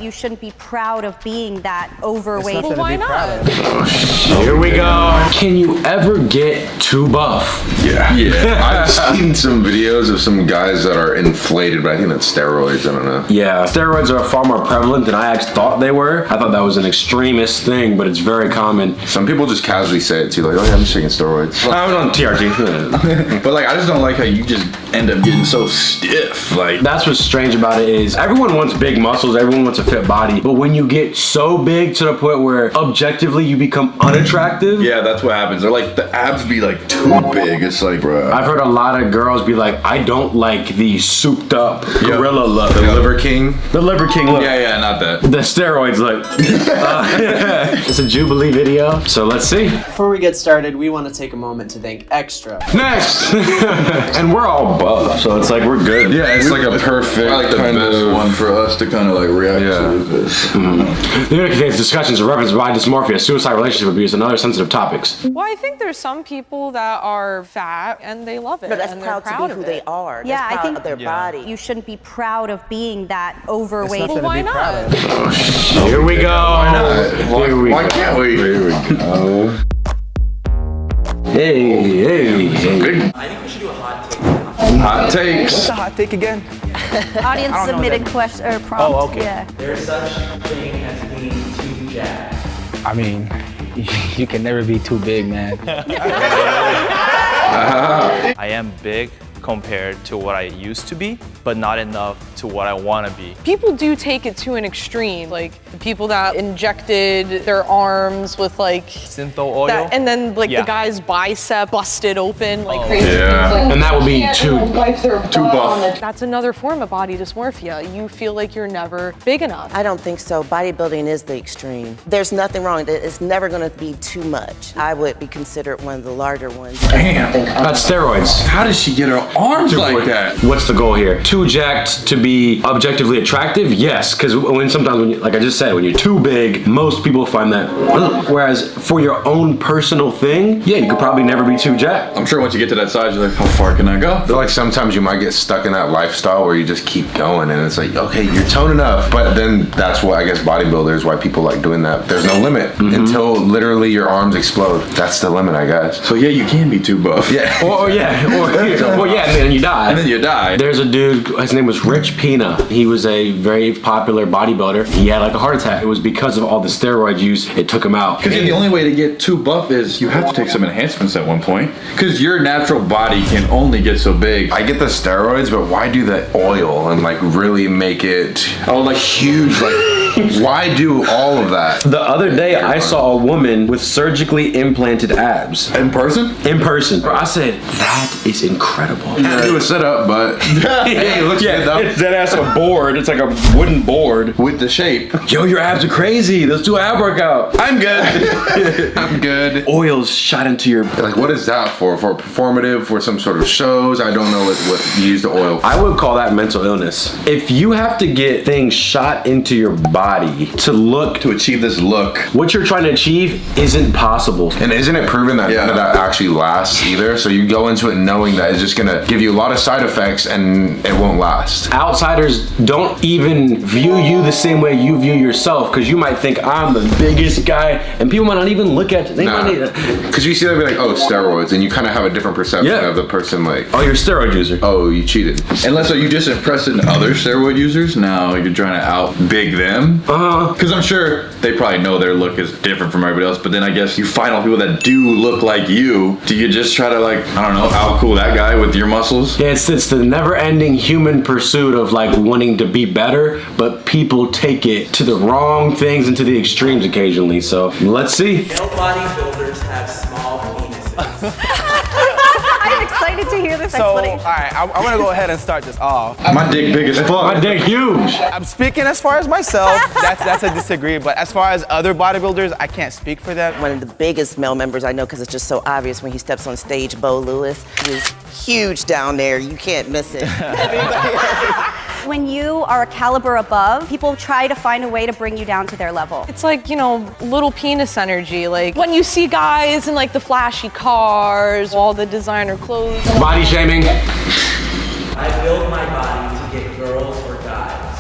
You shouldn't be proud of being that overweight. Well, why not? Here we go. Can you ever get too buff? Yeah. I've seen some videos of some guys that are inflated, but I think that's steroids. I don't know. Yeah, steroids are far more prevalent than I actually thought they were. I thought that was an extremist thing, but it's very common. Some people just casually say it too, like, oh yeah, I'm just taking steroids. I was on TRT. But like, I just don't like how you just end up getting so stiff. Like, that's what's strange about it is everyone wants big muscles, everyone wants a fit body, but when you get so big to the point where objectively you become unattractive. Yeah, that's what happens. They're like, the abs be like too big. It's like, bro. I've heard a lot of girls be like, I don't like the souped up gorilla look. The Liver King. The Liver King look. Yeah, not that. The steroids look. It's a Jubilee video, so let's see. Before we get started, we want to take a moment to thank Extra. Next! And we're all buff, so it's like we're good. Yeah, it's like a perfect Like the best one for us to kind of like react to this. The video contains discussions of reference to body dysmorphia, suicide, relationship abuse, and other sensitive topics. Well, I think there's some people that are fat and they love it. No, that's and proud they're to proud be who of they it. are. Yeah, That's I proud think of their body. you shouldn't be proud of being that overweight. Well, why not? Here we go. Here we Why go. can't we? Here we go. Hey. I think we should do a hot take. Hot takes. What's a hot take again? Audience submitted question or prompt. Oh, okay. Yeah. There's such thing as being too jacked. I mean, you can never be too big, man. I am big compared to what I used to be, but not enough to what I want to be. People do take it to an extreme, like the people that injected their arms with like Syntho oil. that, and then like Yeah. the guy's bicep busted open like crazy. Yeah. Like, And that would be too buff. that's another form of body dysmorphia. You feel like you're never big enough. I don't think so. Bodybuilding is the extreme. There's nothing wrong. It's never going to be too much. I would be considered one of the larger ones. Damn. That's steroids. How does she get her arms like that? What's the goal here? Too jacked to be objectively attractive? Yes, because sometimes when you, like I just said, when you're too big, most people find that. Whereas for your own personal thing, yeah, you could probably never be too jacked. I'm sure once you get to that size, you're like, how far can I go? I feel like sometimes you might get stuck in that lifestyle where you just keep going and it's like, okay, you're toning up. But then that's what I guess bodybuilders, why people like doing that. There's no limit until literally your arms explode. That's the limit, I guess. So yeah, you can be too buff. Yeah. Well, yeah, and then you die. And then you die. There's a dude, his name was Rich Pina. He was a very popular bodybuilder. He had like a heart attack. It was because of all the steroid use, it took him out. Because the only way to get too buff is you have to take some enhancements at one point. Because your natural body can only get so big. I get the steroids, but why do the oil and like really make it huge? Like, why do all of that? The other day, I saw a woman with surgically implanted abs. In person? In person. I said, that is incredible. Yeah. Do a sit-up, but hey, it looks good though. It's that ass a board. It's like a wooden board. With the shape. Yo, your abs are crazy. Let's do an ab workout. I'm good. I'm good. Oils shot into your... Like, what is that for? For performative? For some sort of shows? I don't know what you use the oil for. I would call that mental illness. If you have to get things shot into your body to achieve this look, what you're trying to achieve isn't possible. And isn't it proven that none of that actually lasts either? So you go into it knowing that it's just gonna give you a lot of side effects and it won't last. Outsiders don't even view you the same way you view yourself, because you might think I'm the biggest guy, and people might not even look at you. Because you see them be like, oh, steroids, and you kind of have a different perception of the person, like, oh, you're a steroid user. Oh, you cheated. Unless you just impressing other steroid users, now you're trying to out-big them. Because I'm sure they probably know their look is different from everybody else, but then I guess you find all people that do look like you. Do you just try to, like, I don't know, out-cool that guy with your muscles? Yeah, it's the never-ending human pursuit of like wanting to be better, but people take it to the wrong things and to the extremes occasionally. So let's see. Male bodybuilders have small penises. I'm excited to hear this explanation. All right, I'm gonna go ahead and start this off. My dick big as fuck. My dick huge. I'm speaking as far as myself. That's a disagree. But as far as other bodybuilders, I can't speak for them. One of the biggest male members I know, because it's just so obvious when he steps on stage, Bo Lewis, is huge down there. You can't miss it. When you are a caliber above, people try to find a way to bring you down to their level. It's like, you know, little penis energy. Like when you see guys in like the flashy cars, all the designer clothes. Body shaming. I build my body to get girls or guys.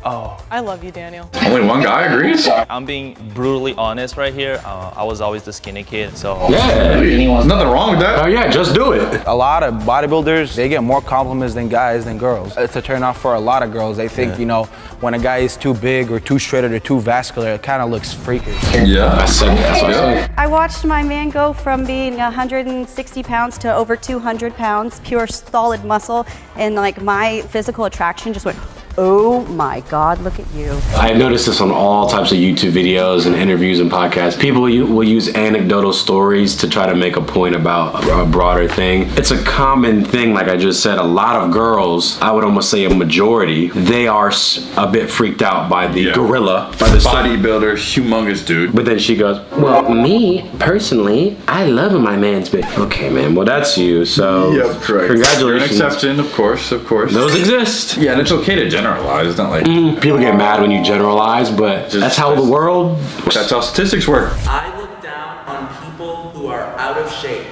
I love you, Daniel. Only one guy agrees? I'm being brutally honest right here. I was always the skinny kid, so Yeah. There's nothing wrong with that. Oh yeah, just do it. A lot of bodybuilders, they get more compliments than guys than girls. It's a turn off for a lot of girls. They think, you know, when a guy is too big or too straight or too vascular, it kind of looks freakish. Yeah. That's what I said. I watched my man go from being 160 pounds to over 200 pounds, pure solid muscle, and like my physical attraction just went, oh my God, look at you. I've noticed this on all types of YouTube videos and interviews and podcasts. People will use anecdotal stories to try to make a point about a broader thing. It's a common thing, like I just said. A lot of girls, I would almost say a majority, they are a bit freaked out by the gorilla, by the bodybuilder, humongous dude. But then she goes, well, me, personally, I love when my man's big. Okay, man, well, that's you, so Yep, correct. congratulations. You're an exception, of course, of course. Those exist. Yeah, and it's okay to generalize. It's not like People get mad when you generalize, but that's how the world. that's how statistics work. I look down on people who are out of shape.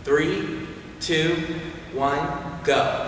3, 2, 1, go.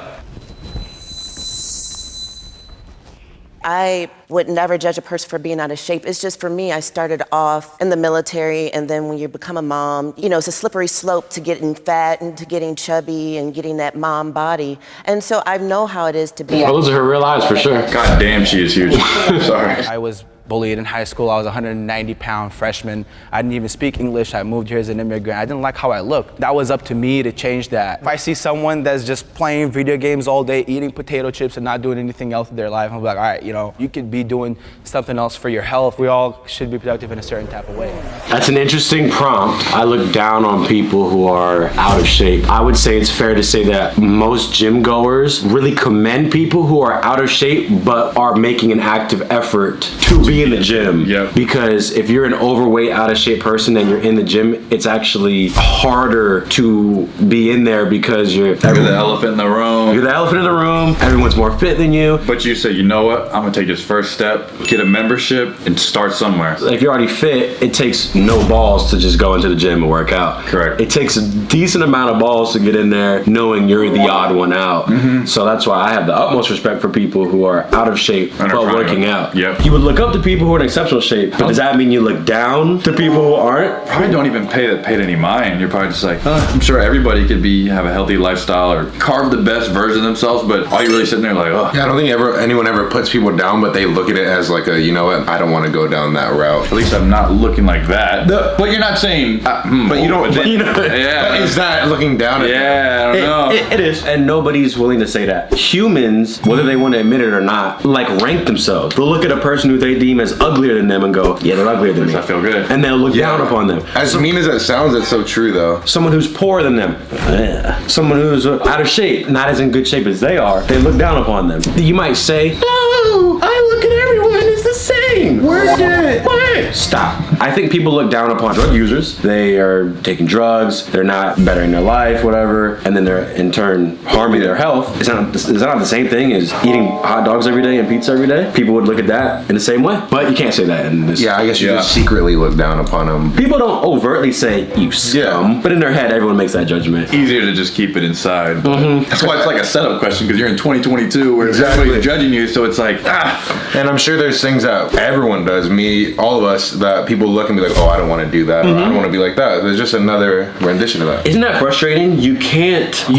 I would never judge a person for being out of shape. It's just for me, I started off in the military, and then when you become a mom, you know, it's a slippery slope to getting fat and to getting chubby and getting that mom body. And so I know how it is to be. Those are her real lives for sure. God damn, she is huge. Sorry. I was bullied in high school. I was a 190-pound freshman. I didn't even speak English. I moved here as an immigrant. I didn't like how I looked. That was up to me to change that. If I see someone that's just playing video games all day, eating potato chips and not doing anything else with their life, I'm like, all right, you know, you could be doing something else for your health. We all should be productive in a certain type of way. That's an interesting prompt. I look down on people who are out of shape. I would say it's fair to say that most gym goers really commend people who are out of shape but are making an active effort to be in the gym. Yep. Because if you're an overweight, out of shape person and you're in the gym, it's actually harder to be in there because you're the elephant in the room. You're the elephant in the room. Everyone's more fit than you. But you say, you know what? I'm gonna take this first step, get a membership, and start somewhere. If you're already fit, it takes no balls to just go into the gym and work out. Correct. It takes a decent amount of balls to get in there knowing you're the odd one out. So that's why I have the utmost respect for people who are out of shape And are but trying working to- out. Yep. You would look up to people who are in exceptional shape, but does that mean you look down to people who aren't? Probably don't even pay it any mind. You're probably just like, I'm sure everybody could have a healthy lifestyle or carve the best version of themselves, but all you really sitting there like, oh. Yeah, I don't think anyone ever puts people down, but they look at it as like a, you know what, I don't want to go down that route. At least I'm not looking like that. But you're not saying, But you don't. But you know, yeah. But is that looking down at Yeah, I don't know. It is, and nobody's willing to say that. Humans, whether they want to admit it or not, like rank themselves. They'll look at a person who they deem as uglier than them and go, yeah, they're uglier than me. I feel good. And they'll look down upon them. As mean as that sounds, it's so true though. Someone who's poorer than them, someone who's out of shape, not as in good shape as they are, they look down upon them. You might say, no, I look at everyone as the same. We're good. What? Stop. I think people look down upon drug users. They are taking drugs, they're not bettering their life, whatever, and then they're in turn harming their health. Is that not the same thing as eating hot dogs every day and pizza every day? People would look at that in the same way, but you can't say that in this. Yeah, I guess you just secretly look down upon them. People don't overtly say, you scum, but in their head, everyone makes that judgment. Easier to just keep it inside. That's why it's like a setup question, because you're in 2022 where everybody's judging you, so it's like, And I'm sure there's things that everyone does, me, all of us, that people look and be like, oh, I don't want to do that, or I don't want to be like that. There's just another rendition of that. Isn't that frustrating? You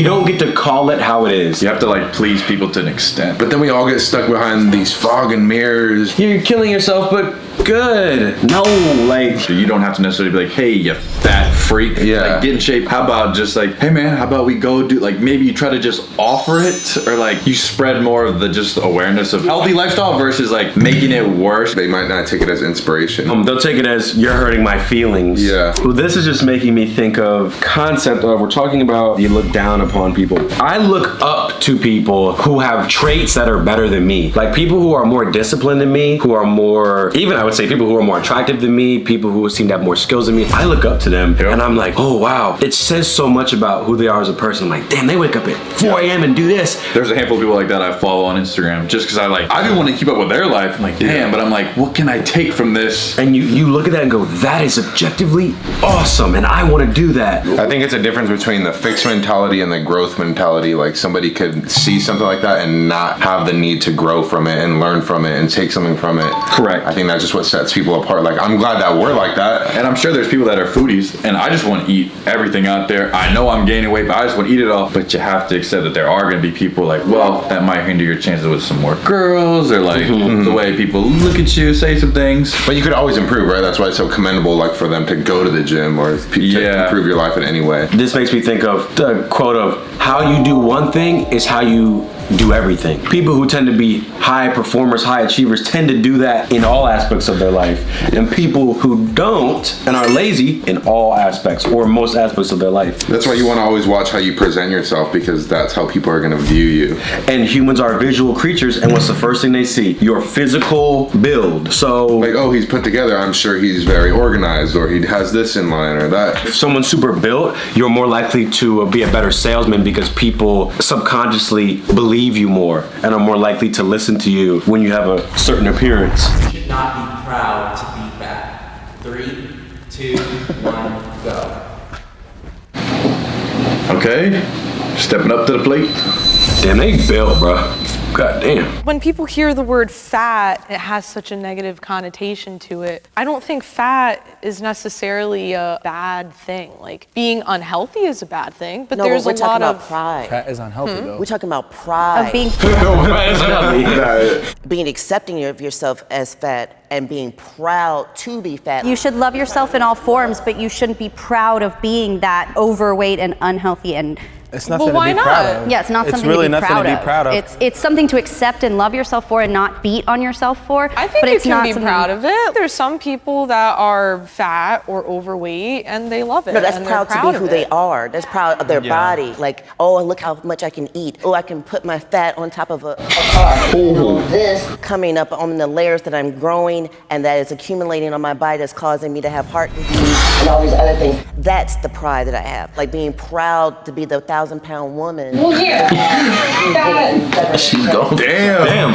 don't get to call it how it is. you have to like please people to an extent. But then we all get stuck behind these fog and mirrors. You're killing yourself, but good. No, like, So you don't have to necessarily be like, hey, you fat freak. Yeah. Like, get in shape. How about just like, hey man, how about we go do, like, maybe you try to just offer it, or like you spread more of the just awareness of healthy lifestyle versus like making it worse. They might not take it as inspiration. they'll take it as you're hurting my feelings. Yeah. Well, this is just making me think of concept of, we're talking about you look down upon people. I look up to people who have traits that are better than me. Like people who are more disciplined than me, who are more, even I would say people who are more attractive than me, people who seem to have more skills than me, I look up to them and I'm like, oh wow, it says so much about who they are as a person. I'm like, damn, they wake up at 4 a.m. and do this. There's a handful of people like that I follow on Instagram just because I do want to keep up with their life. I'm like, damn, but I'm like, what can I take from this? And you look at that and go, that is objectively awesome, and I want to do that. I think it's a difference between the fixed mentality and the growth mentality. Like somebody could see something like that and not have the need to grow from it and learn from it and take something from it. Correct. I think that's just what sets people apart. Like I'm glad that we're like that. And I'm sure there's people that are foodies, and I just want to eat everything out there. I know I'm gaining weight, but I just want to eat it all. But you have to accept that there are going to be people like, well, that might hinder your chances with some more girls, or like the way people look at you, say some things. But you could always improve, right? That's why it's so commendable, like for them to go to the gym or to improve your life in any way. This makes me think of the quote of, how you do one thing is how you do everything. People who tend to be high performers, high achievers, tend to do that in all aspects of their life. And people who don't and are lazy in all aspects or most aspects of their life. That's why you want to always watch how you present yourself, because that's how people are going to view you. And humans are visual creatures, and what's the first thing they see? Your physical build. So like, oh, he's put together, I'm sure he's very organized, or he has this in line or that. If someone's super built, you're more likely to be a better salesman because people subconsciously believe you more and are more likely to listen to you when you have a certain appearance. You should not be proud to be fat. 3, 2, 1, go. Okay, stepping up to the plate. Damn, they built, bro. God damn. When people hear the word fat, it has such a negative connotation to it. I don't think fat is necessarily a bad thing. Like, being unhealthy is a bad thing, but there's a lot of... we're talking about pride. Fat is unhealthy though. We're talking about pride. Of being being accepting of yourself as fat and being proud to be fat. You should love yourself in all forms, but you shouldn't be proud of being that overweight and unhealthy and It's nothing Well, why to be proud not? of. yeah, it's not something really to be nothing proud to be proud of. It's something to accept and love yourself for and not beat on yourself for. I think but you it's can not be something- proud of it. There's some people that are fat or overweight and they love it. No, that's and proud they're to be of who it. they are. That's proud of their body. Like, oh, look how much I can eat. Oh, I can put my fat on top of a car. Oh, this coming up on the layers that I'm growing and that is accumulating on my body that's causing me to have heart disease and all these other things. That's the pride that I have. Like being proud to be the 1,000-pound woman. Well, yeah. She's gone. Damn.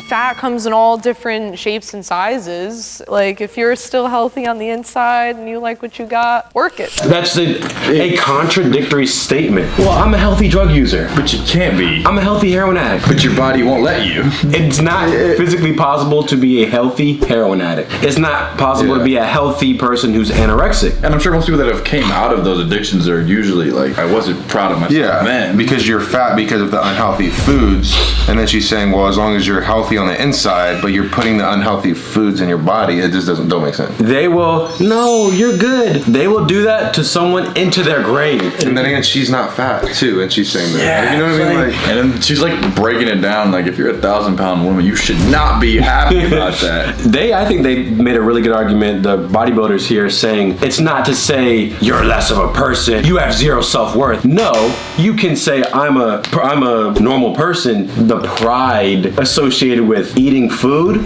Fat comes in all different shapes and sizes. Like, if you're still healthy on the inside and you like what you got, work it. That's a contradictory statement. Well, I'm a healthy drug user. But you can't be. I'm a healthy heroin addict. But your body won't let you. It's not physically possible to be a healthy heroin addict. It's not possible to be a healthy person who's anorexic. And I'm sure most people that have came out of those addictions are usually like, I wasn't proud of myself then. Because you're fat because of the unhealthy foods, and then she's saying, well, as long as you're healthy on the inside, but you're putting the unhealthy foods in your body, it just don't make sense. They will, no, you're good. They will do that to someone into their grave. And then again, she's not fat too, and she's saying that. Like, you know what I mean? Like, And then she's like breaking it down, like if you're a 1,000-pound woman, you should not be happy about that. I think they made a really good argument, the bodybuilders here, saying it's not to say you're less of a person, you have zero self-worth. No, you can say I'm a normal person. The pride associated with eating food,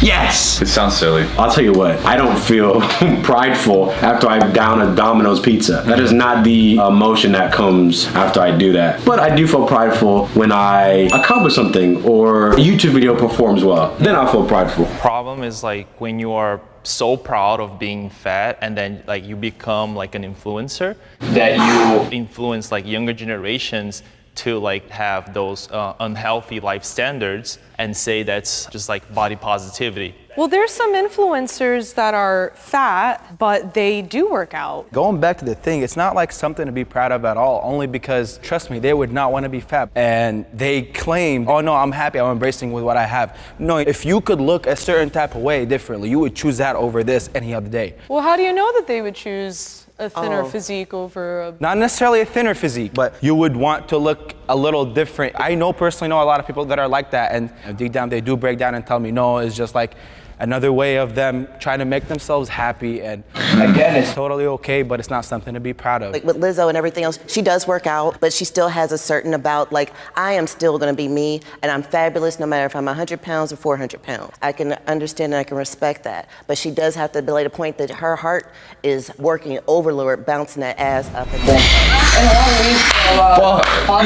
yes. It sounds silly. I'll tell you what, I don't feel prideful after I down a Domino's pizza. That is not the emotion that comes after I do that. But I do feel prideful when I accomplish something or a YouTube video performs well. Then I feel prideful. Problem is like when you are so proud of being fat and then like you become like an influencer that you influence like younger generations to like have those unhealthy life standards and say that's just like body positivity. Well, there's some influencers that are fat, but they do work out. Going back to the thing, it's not like something to be proud of at all, only because, trust me, they would not want to be fat. And they claim, oh no, I'm happy, I'm embracing with what I have. No, if you could look a certain type of way differently, you would choose that over this any other day. Well, how do you know that they would choose a thinner physique over a... Not necessarily a thinner physique, but you would want to look a little different. I personally know a lot of people that are like that, and deep down they do break down and tell me, no, it's just like, another way of them trying to make themselves happy. And again, it's totally okay, but it's not something to be proud of. Like with Lizzo and everything else, she does work out, but she still has a certain about, like, I am still gonna be me, and I'm fabulous no matter if I'm 100 pounds or 400 pounds. I can understand and I can respect that, but she does have to belay the point that her heart is working overlord, bouncing that ass up and down.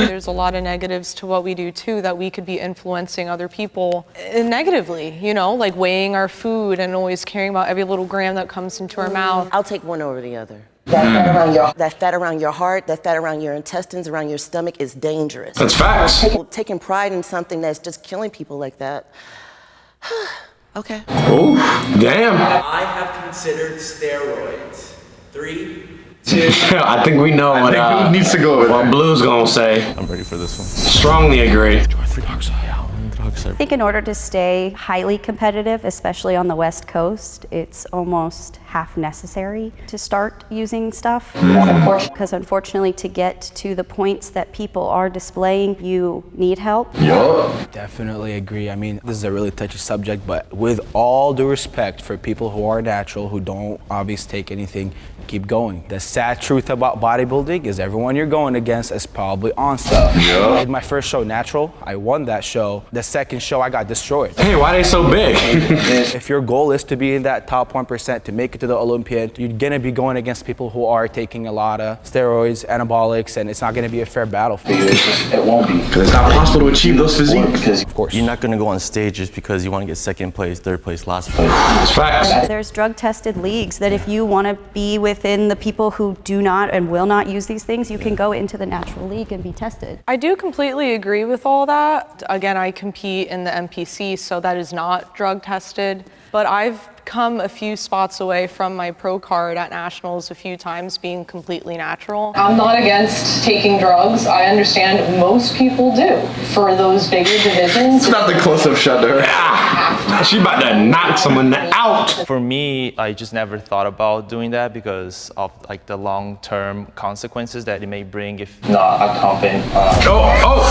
There's a lot of negatives to what we do too, that we could be influencing other people negatively, you know, like weighing our food and always caring about every little gram that comes into our mouth. I'll take one over the other. That fat around your heart, that fat around your intestines, around your stomach is dangerous. That's facts. Taking pride in something that's just killing people like that. Okay. Oh, damn. I have considered steroids. 3, 2. I think we know what who needs to go with what Blue's gonna say. I'm ready for this one. Strongly agree. I think in order to stay highly competitive, especially on the West Coast, it's almost half necessary to start using stuff. Because unfortunately, to get to the points that people are displaying, you need help. Definitely agree. I mean, this is a really touchy subject, but with all due respect for people who are natural, who don't obviously take anything, keep going. The sad truth about bodybuilding is everyone you're going against is probably on stuff. I did my first show natural. I won that show. The second show, I got destroyed. Hey, why they so big? If your goal is to be in that top 1%, to make it to the Olympiad, you're gonna be going against people who are taking a lot of steroids, anabolics, and it's not gonna be a fair battle for you. It won't be. Because it's not possible to achieve those physiques. Because Of course. you're not going to go on stage just because you want to get second place, third place, last place. It's facts. There's drug-tested leagues that if you want to be within the people who do not and will not use these things, you can go into the natural league and be tested. I do completely agree with all that. Again, I compete in the NPC, so that is not drug tested. But I've come a few spots away from my pro card at nationals a few times being completely natural. I'm not against taking drugs. I understand most people do. For those bigger divisions, It's not the close-up shot to her. She about to knock someone out. For me, I just never thought about doing that because of like the long-term consequences that it may bring if not accompanied. Oh,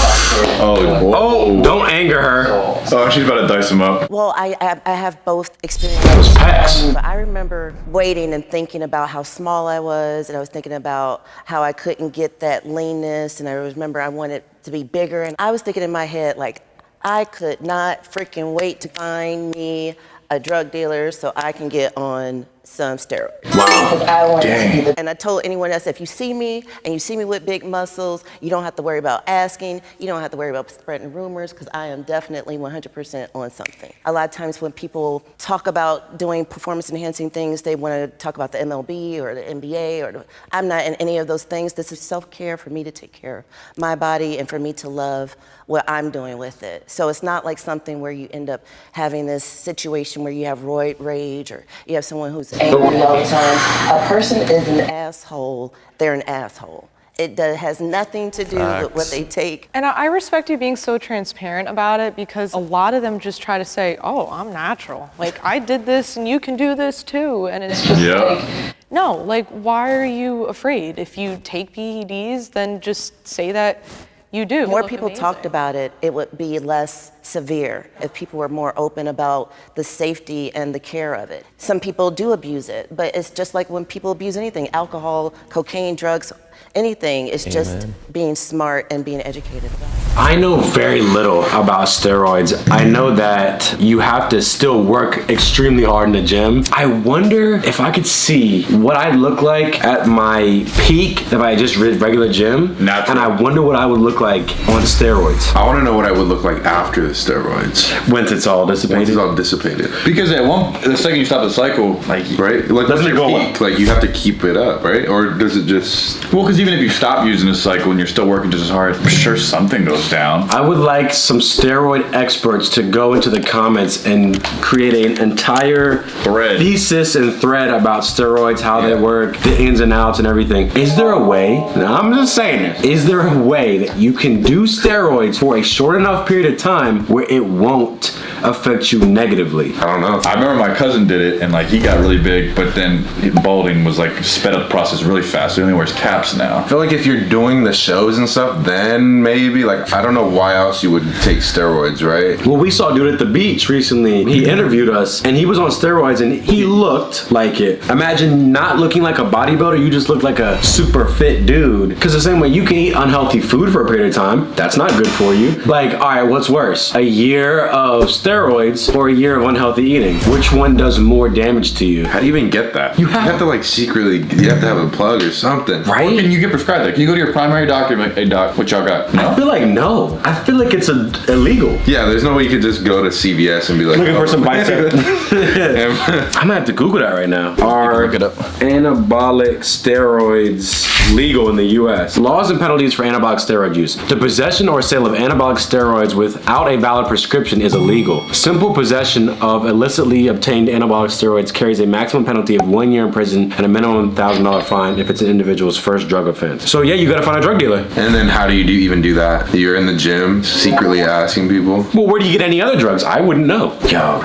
don't anger her. Oh, she's about to dice him up. Well, I have both experiences. Packs. But I remember waiting and thinking about how small I was, and I was thinking about how I couldn't get that leanness, and I remember I wanted to be bigger, and I was thinking in my head, like, I could not freaking wait to find me a drug dealer so I can get on some steroids. Wow. I wanted to be and I told anyone else, if you see me and you see me with big muscles, you don't have to worry about asking, you don't have to worry about spreading rumors, because I am definitely 100% on something. A lot of times when people talk about doing performance enhancing things, they want to talk about the MLB or the NBA, I'm not in any of those things. This is self-care for me to take care of my body and for me to love what I'm doing with it. So it's not like something where you end up having this situation where you have roid rage or you have someone who's angry all the time. A person is an asshole, they're an asshole. It has nothing to do with what they take. And I respect you being so transparent about it, because a lot of them just try to say, oh, I'm natural. Like, I did this and you can do this too. And it's just like, no, like, why are you afraid? If you take PEDs, then just say that you do. If more people talked about it, it would be less severe if people were more open about the safety and the care of it. Some people do abuse it, but it's just like when people abuse anything, alcohol, cocaine, drugs, anything. It's just being smart and being educated about it. I know very little about steroids. I know that you have to still work extremely hard in the gym. I wonder if I could see what I look like at my peak if I just did regular gym. Natural. And I wonder what I would look like on steroids. I want to know what I would look like after the steroids. Once it's all dissipated. Once it's all dissipated. Because the second you stop the cycle, like, right? Like, Doesn't what's it your go peak? Like, you have to keep it up, right? Or does it just... well, because even if you stop using the cycle and you're still working just as hard, I'm sure something goes down. I would like some steroid experts to go into the comments and create an entire Thread. thesis and thread about steroids, how they work, the ins and outs and everything. Is there a way, now I'm just saying it, is there a way that you can do steroids for a short enough period of time where it won't affect you negatively? I don't know. I remember my cousin did it, and like he got really big, but then balding was like sped up the process really fast. He only wears caps now. I feel like if you're doing the shows and stuff, then maybe, like, I don't know why else you would take steroids, right? Well, we saw a dude at the beach recently. He interviewed us, and he was on steroids, and he looked like it. Imagine not looking like a bodybuilder, you just look like a super fit dude. Because the same way you can eat unhealthy food for a period of time, that's not good for you. Like, all right, what's worse? A year of steroids or a year of unhealthy eating? Which one does more damage to you? How do you even get that? You have to like secretly, you have to have a plug or something. Right? Or can you get prescribed that? Can you go to your primary doctor and be like, hey doc, what y'all got? No. I feel like no. I feel like it's illegal. Yeah, there's no way you could just go to CVS and be like, Looking for some bicep. I'm gonna have to Google that right now. Are look it up. anabolic steroids legal in the US? Laws and penalties for anabolic steroid use. The possession or sale of anabolic steroids without a valid prescription is illegal. Simple possession of illicitly obtained anabolic steroids carries a maximum penalty of 1 year in prison and a minimum $1,000 fine if it's an individual's first drug offense. So yeah, you gotta find a drug dealer. And then how do you even do that? You're in the gym secretly asking people. Well, where do you get any other drugs? I wouldn't know. Yo,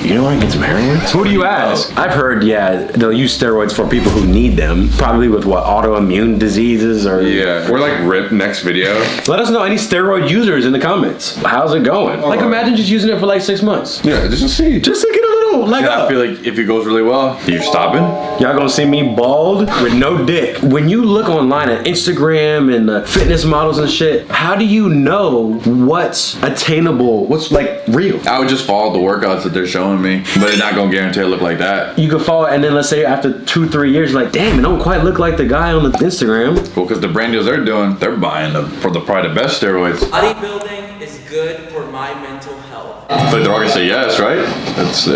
you know I can get some heroin? Who do you ask? I've heard, yeah, they'll use steroids for people who need them. Probably with what, autoimmune diseases or... Yeah, we're like rip next video. Let us know any steroid users in the comments. How's it going? Like imagine just using it for like 6 months. Yeah, just to see. Just to get a little leg I up. feel like if it goes really well, you're stopping. Y'all gonna see me bald with no dick. When you look online at Instagram and the fitness models and shit, how do you know what's attainable, what's like real? I would just follow the workouts that they're showing me, but they're not gonna guarantee I look like that. You could follow, and then let's say after 2-3 years, you're like, damn, it don't quite look like the guy on the Instagram. Well, because the brand deals they're doing, they're buying probably the best steroids. Bodybuilding is good for my mental health. I feel like they're all gonna say yes, right? That's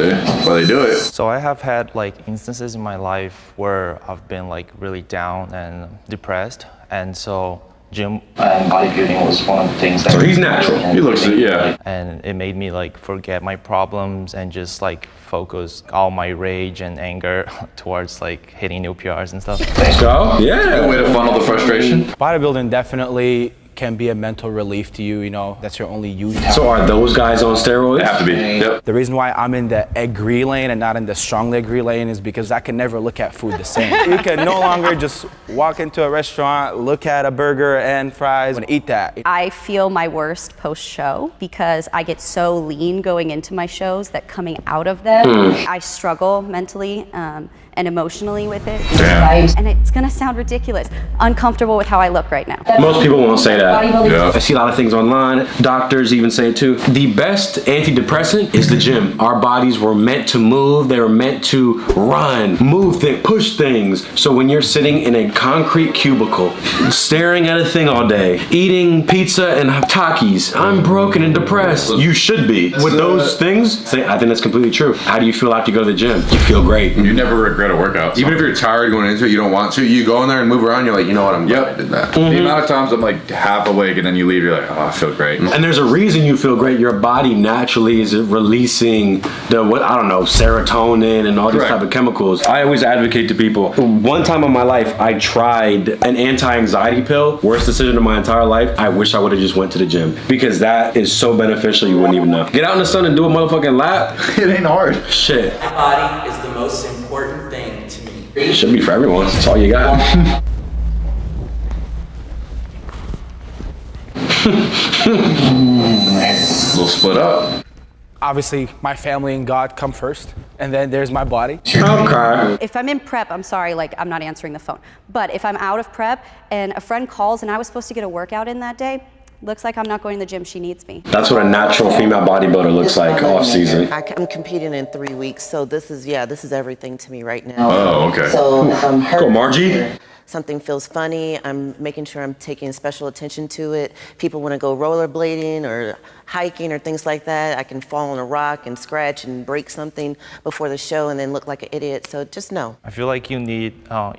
why they do it. So I have had like instances in my life where I've been like really down and depressed, and so gym and bodybuilding was one of the things that... So he's natural. He looks it, yeah. And it made me like forget my problems and just like focus all my rage and anger towards like hitting new PRs and stuff. Let's go. Yeah. Good way to funnel the frustration. Bodybuilding definitely can be a mental relief to you, you know, that's your only use. So are those guys on steroids? They have to be. Yep. The reason why I'm in the agree lane and not in the strongly agree lane is because I can never look at food the same. We can no longer just walk into a restaurant, look at a burger and fries and eat that. I feel my worst post-show because I get so lean going into my shows that coming out of them, I struggle mentally and emotionally with it. Damn. And it's gonna sound ridiculous, uncomfortable with how I look right now. Most people won't say that. Yeah. I see a lot of things online. Doctors even say it too. The best antidepressant is the gym. Our bodies were meant to move. They were meant to run, move things, push things. So when you're sitting in a concrete cubicle, staring at a thing all day, eating pizza and Takis, I'm broken and depressed. You should be. With those things, I think that's completely true. How do you feel after you go to the gym? You feel great. You never regret a workout. Even if you're tired going into it, you don't want to, you go in there and move around, you're like, you know what, I'm glad I did that. The amount of times I'm like half awake and then you leave, you're like, oh, I feel great. And there's a reason you feel great. Your body naturally is releasing serotonin and all these Correct. type of chemicals. I always advocate to people. One time in my life, I tried an anti-anxiety pill. Worst decision of my entire life. I wish I would have just went to the gym because that is so beneficial you wouldn't even know. Get out in the sun and do a motherfucking lap. It ain't hard. Shit. My body is the most important thing to me. It should be for everyone. That's all you got. We'll split up. Obviously, my family and God come first, and then there's my body. Okay. If I'm in prep, I'm sorry, like I'm not answering the phone. But if I'm out of prep and a friend calls and I was supposed to get a workout in that day, looks like I'm not going to the gym, she needs me. That's what a natural female bodybuilder looks like off season. I'm competing in 3 weeks, so this is everything to me right now. Oh, okay. So if I'm hurt, Go, Margie. something feels funny, I'm making sure I'm taking special attention to it. People want to go rollerblading or hiking or things like that. I can fall on a rock and scratch and break something before the show and then look like an idiot. So just know. I feel like you need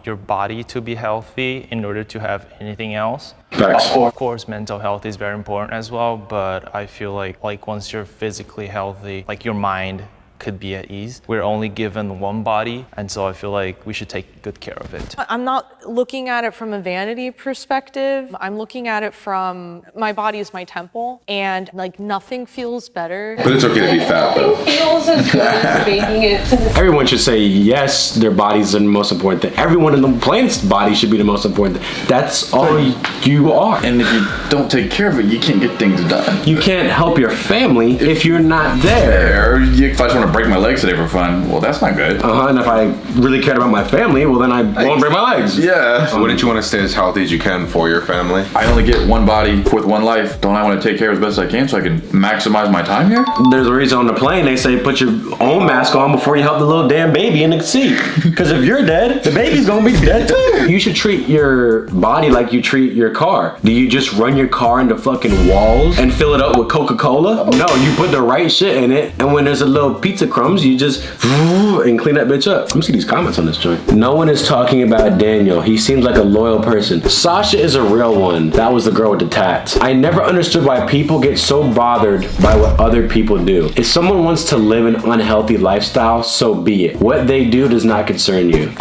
your body to be healthy in order to have anything else. Facts. Of course, mental health is very important as well, but I feel like once you're physically healthy, like your mind could be at ease. We're only given one body, and so I feel like we should take good care of it. I'm not looking at it from a vanity perspective. I'm looking at it from my body is my temple, and like nothing feels better. But it's okay to be fat though. Feels as good as making it to the Everyone should say yes, their bodies are the most important thing. Everyone in the planet's body should be the most important thing. That's all you are. And if you don't take care of it, you can't get things done. You can't help your family if you're not there. Or if I just want to break my legs today for fun, well, that's not good. And if I really cared about my family, well, then I won't break my legs. Yeah. So wouldn't you want to stay as healthy as you can for your family? I only get one body with one life. Don't I want to take care of it as best I can so I can maximize my time here? There's a reason on the plane they say put your own mask on before you help the little damn baby in the seat. Because if you're dead, the baby's gonna be dead too. You should treat your body like you treat your car. Do you just run your car into fucking walls and fill it up with Coca-Cola? No, you put the right shit in it, and when there's a little pizza crumbs, you just and clean that bitch up. Let me see these comments on this joint. No one is talking about Daniel. He seems like a loyal person. Sasha is a real one. That was the girl with the tats. I never understood why people get so bothered by what other people do. If someone wants to live an unhealthy lifestyle, so be it. What they do does not concern you.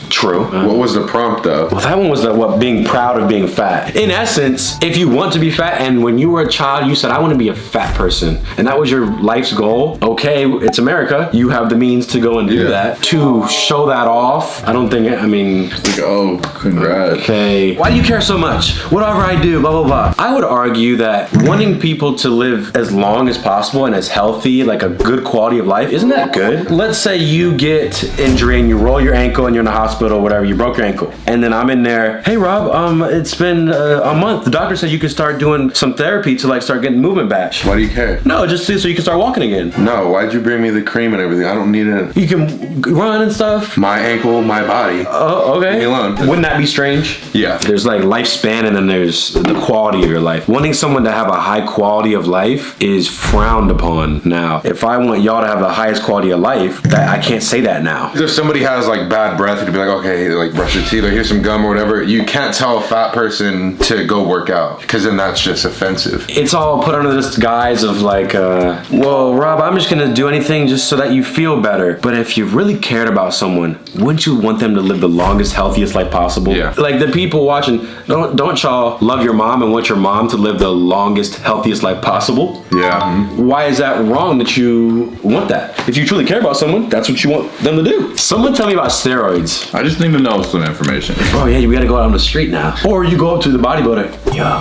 True. What was the prompt though? Well, that one was being proud of being fat. In essence, if you want to be fat, and when you were a child, you said, I want to be a fat person, and that was your life's goal, okay, it's America. You have the means to go and do that. To show that off, I don't think, Like, oh, congrats. okay, why do you care so much? Whatever I do, blah, blah, blah. I would argue that wanting people to live as long as possible and as healthy, like a good quality of life, isn't that good? Let's say you get injury and you roll your ankle and you're in the hospital or whatever, you broke your ankle. And then I'm in there, hey Rob, it's been a month. The doctor said you could start doing some therapy to like start getting movement back. Why do you care? No, just so you can start walking again. No, why'd you bring me the cream and everything? I don't need it. You can run and stuff. My ankle, my body. Oh, okay. Leave me alone. Wouldn't that be strange? Yeah. There's like lifespan and then there's the quality of your life. Wanting someone to have a high quality of life is frowned upon now. If I want y'all to have the highest quality of life, that I can't say that now. If somebody has like bad breath, you'd be like, okay, like brush your teeth or here's some gum or whatever. You can't tell a fat person to go work out because then that's just offensive. It's all put under this guise of like, well, Rob, I'm just gonna do anything just so that you feel better. But if you really cared about someone, wouldn't you want them to live the longest, healthiest life possible? Yeah. Like the people watching, don't y'all love your mom and want your mom to live the longest, healthiest life possible? Yeah. Why is that wrong that you want that? If you truly care about someone, that's what you want them to do. Someone tell me about steroids. I just need to know some information. Oh yeah, we gotta go out on the street now. Or you go up to the bodybuilder. Yo.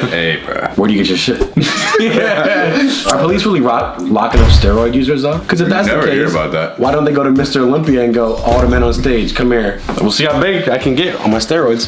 Hey, bro. Where do you get your shit? Are police really locking up steroid users though? Because if that's the Never case, hear about that. why don't they go to Mr. Olympia and go, all the men on stage, come here. We'll see how big I can get on my steroids.